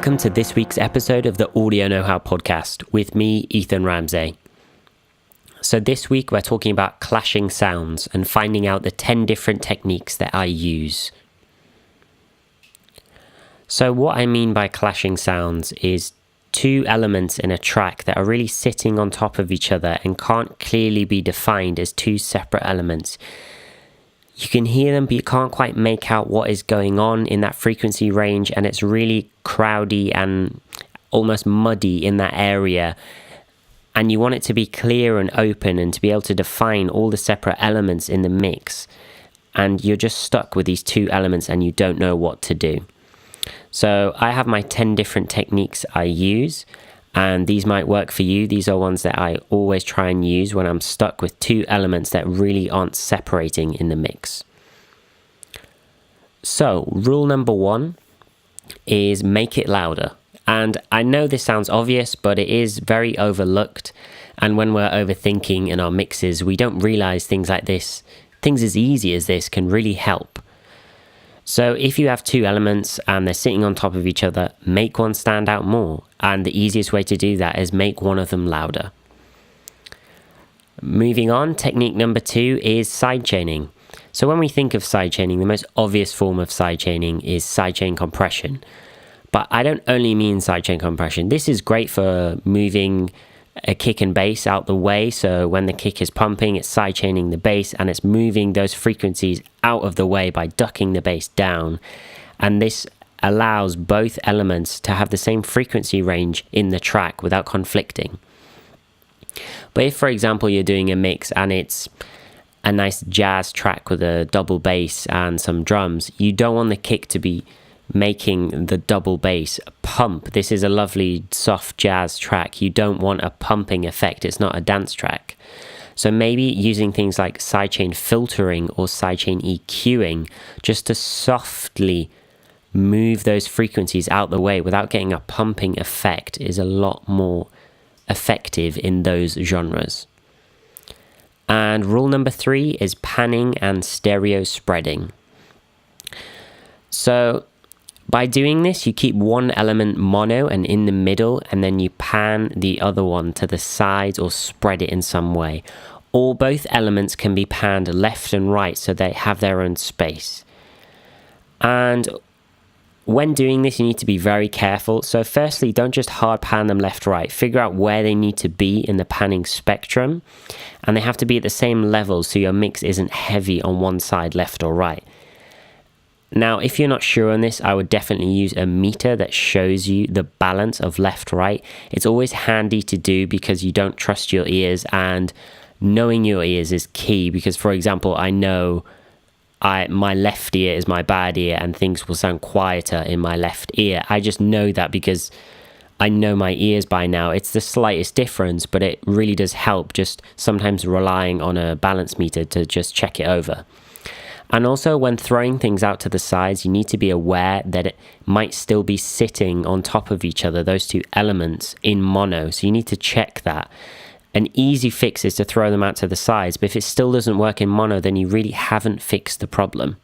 Welcome to this week's episode of the Audio Know-How podcast with me, Ethan Ramsey. So this week we're talking about clashing sounds and finding out the 10 different techniques that I use. So what I mean by clashing sounds is two elements in a track that are really sitting on top of each other and can't clearly be defined as two separate elements. You can hear them, but you can't quite make out what is going on in that frequency range, and it's really crowdy and almost muddy in that area. And you want it to be clear and open and to be able to define all the separate elements in the mix. And you're just stuck with these two elements and you don't know what to do. So I have my 10 different techniques I use, and these might work for you. These are ones that I always try and use when I'm stuck with two elements that really aren't separating in the mix. So rule number 1 is make it louder. And I know this sounds obvious, but it is very overlooked. And when we're overthinking in our mixes, we don't realize things like this. Things as easy as this can really help. So if you have two elements and they're sitting on top of each other, make one stand out more. And the easiest way to do that is make one of them louder. Moving on, technique number 2 is sidechaining. So when we think of sidechaining, the most obvious form of sidechaining is sidechain compression. But I don't only mean sidechain compression. This is great for moving a kick and bass out the way. So when the kick is pumping, it's sidechaining the bass and it's moving those frequencies out of the way by ducking the bass down. And this allows both elements to have the same frequency range in the track without conflicting. But if, for example, you're doing a mix and it's a nice jazz track with a double bass and some drums, you don't want the kick to be making the double bass pump. This is a lovely soft jazz track. You don't want a pumping effect. It's not a dance track. So maybe using things like sidechain filtering or sidechain EQing just to softly move those frequencies out the way without getting a pumping effect is a lot more effective in those genres. And rule number 3 is panning and stereo spreading. So by doing this, you keep one element mono and in the middle, and then you pan the other one to the sides or spread it in some way. Or both elements can be panned left and right so they have their own space. And when doing this, you need to be very careful. So firstly, don't just hard pan them left, right. Figure out where they need to be in the panning spectrum. And they have to be at the same level so your mix isn't heavy on one side, left or right. Now, if you're not sure on this, I would definitely use a meter that shows you the balance of left-right. It's always handy to do because you don't trust your ears, and knowing your ears is key because, for example, I know my left ear is my bad ear and things will sound quieter in my left ear. I just know that because I know my ears by now. It's the slightest difference, but it really does help just sometimes relying on a balance meter to just check it over. And also when throwing things out to the sides, you need to be aware that it might still be sitting on top of each other, those two elements in mono. So you need to check that. An easy fix is to throw them out to the sides, but if it still doesn't work in mono, then you really haven't fixed the problem.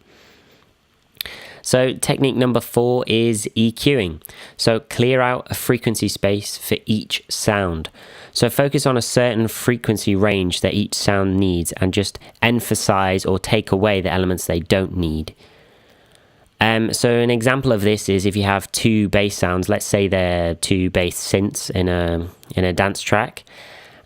So technique number 4 is EQing. So clear out a frequency space for each sound. So focus on a certain frequency range that each sound needs and just emphasize or take away the elements they don't need. So an example of this is if you have two bass sounds, let's say they're two bass synths in a dance track,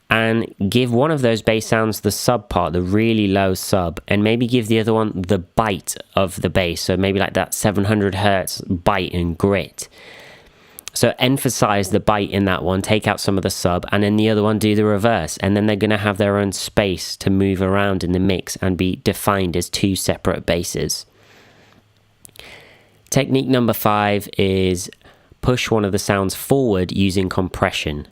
and give one of those bass sounds the sub part, the really low sub, and maybe give the other one the bite of the bass. So maybe like that 700 hertz bite and grit. So emphasize the bite in that one, take out some of the sub, and then the other one do the reverse. And then they're going to have their own space to move around in the mix and be defined as two separate basses. Technique number 5 is push one of the sounds forward using compression.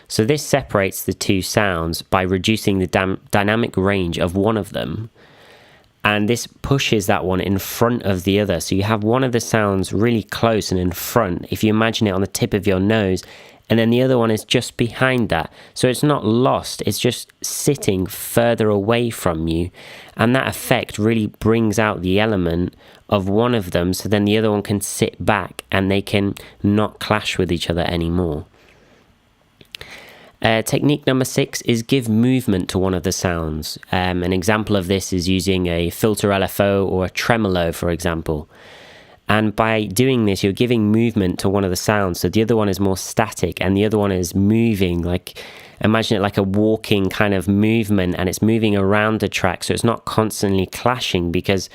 So this separates the two sounds by reducing the dynamic range of one of them. And this pushes that one in front of the other. So you have one of the sounds really close and in front. If you imagine it on the tip of your nose, and then the other one is just behind that. So it's not lost, it's just sitting further away from you, and that effect really brings out the element of one of them, so then the other one can sit back and they can not clash with each other anymore. Technique number 6 is give movement to one of the sounds. An example of this is using a filter LFO or a tremolo, for example. And by doing this, you're giving movement to one of the sounds, so the other one is more static and the other one is moving. Like, imagine it like a walking kind of movement, and it's moving around the track, so it's not constantly clashing, because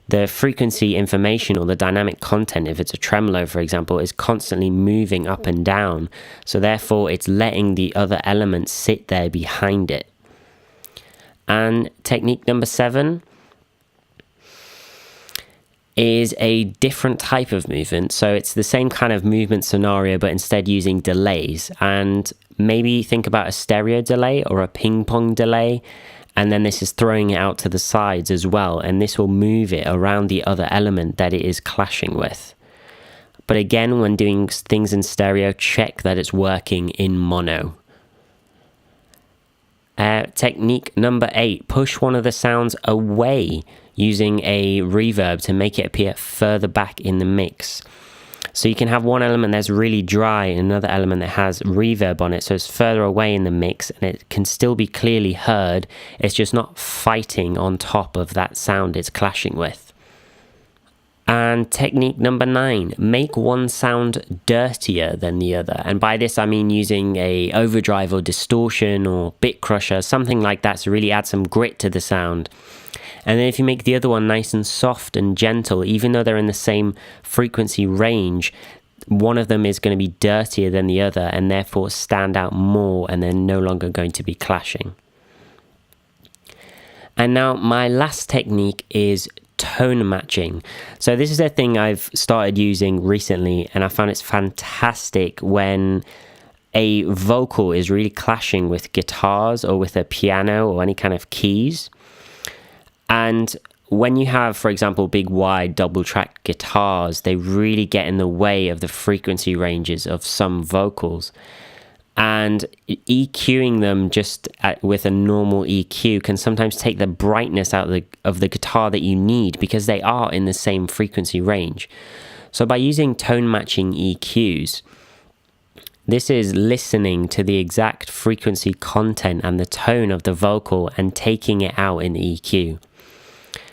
the frequency information or the dynamic content, if it's a tremolo, for example, is constantly moving up and down. So therefore, it's letting the other elements sit there behind it. And technique number 7 is a different type of movement. So it's the same kind of movement scenario, but instead using delays. And maybe think about a stereo delay or a ping pong delay. And then this is throwing it out to the sides as well, and this will move it around the other element that it is clashing with. But again, when doing things in stereo, check that it's working in mono. Technique number 8, push one of the sounds away using a reverb to make it appear further back in the mix. So you can have one element that's really dry and another element that has reverb on it, so it's further away in the mix and it can still be clearly heard. It's just not fighting on top of that sound it's clashing with. And technique number 9, make one sound dirtier than the other. And by this I mean using a overdrive or distortion or bit crusher, something like that, to really add some grit to the sound. And then if you make the other one nice and soft and gentle, even though they're in the same frequency range, one of them is going to be dirtier than the other and therefore stand out more, and they're no longer going to be clashing. And now my last technique is tone matching. So this is a thing I've started using recently, and I found it's fantastic when a vocal is really clashing with guitars or with a piano or any kind of keys. And when you have, for example, big wide double track guitars, they really get in the way of the frequency ranges of some vocals. And EQing them with a normal EQ can sometimes take the brightness out of the guitar that you need, because they are in the same frequency range. So by using tone matching EQs, this is listening to the exact frequency content and the tone of the vocal and taking it out in the EQ.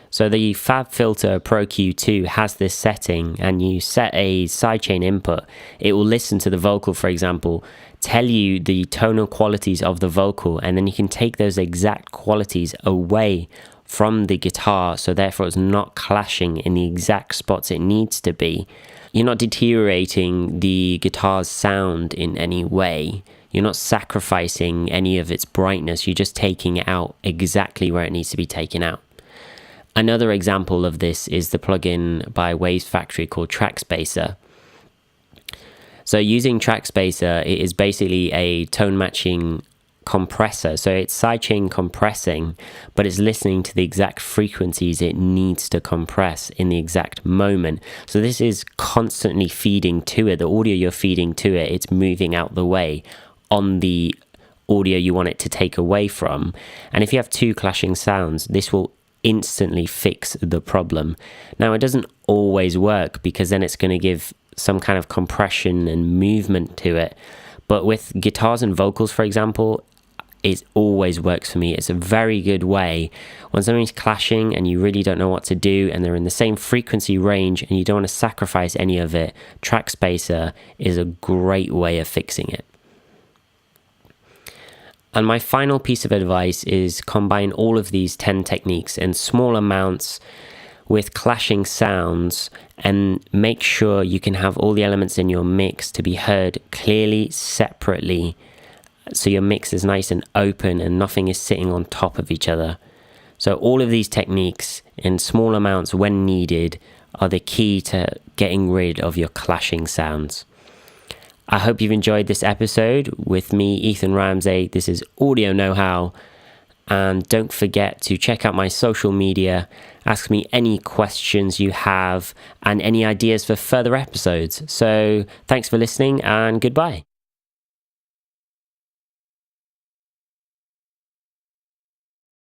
So the FabFilter Pro Q2 has this setting, and you set a sidechain input. It will listen to the vocal, for example, tell you the tonal qualities of the vocal, and then you can take those exact qualities away from the guitar, so therefore it's not clashing in the exact spots it needs to be. You're not deteriorating the guitar's sound in any way. You're not sacrificing any of its brightness. You're just taking it out exactly where it needs to be taken out. Another example of this is the plugin by Waves Factory called Track Spacer. So using Track Spacer, it is basically a tone matching compressor. So it's sidechain compressing, but it's listening to the exact frequencies it needs to compress in the exact moment. So this is constantly feeding to it. The audio you're feeding to it, it's moving out the way on the audio you want it to take away from. And if you have two clashing sounds, this will instantly fix the problem. Now, it doesn't always work, because then it's going to give some kind of compression and movement to it. But with guitars and vocals, for example, it always works for me. It's a very good way when something's clashing and you really don't know what to do, and they're in the same frequency range and you don't want to sacrifice any of it. Track Spacer is a great way of fixing it. And my final piece of advice is combine all of these 10 techniques in small amounts with clashing sounds, and make sure you can have all the elements in your mix to be heard clearly, separately, so your mix is nice and open and nothing is sitting on top of each other. So all of these techniques in small amounts when needed are the key to getting rid of your clashing sounds. I hope you've enjoyed this episode with me, Ethan Ramsey. This is Audio Know-How. And don't forget to check out my social media, ask me any questions you have, and any ideas for further episodes. So thanks for listening, and goodbye.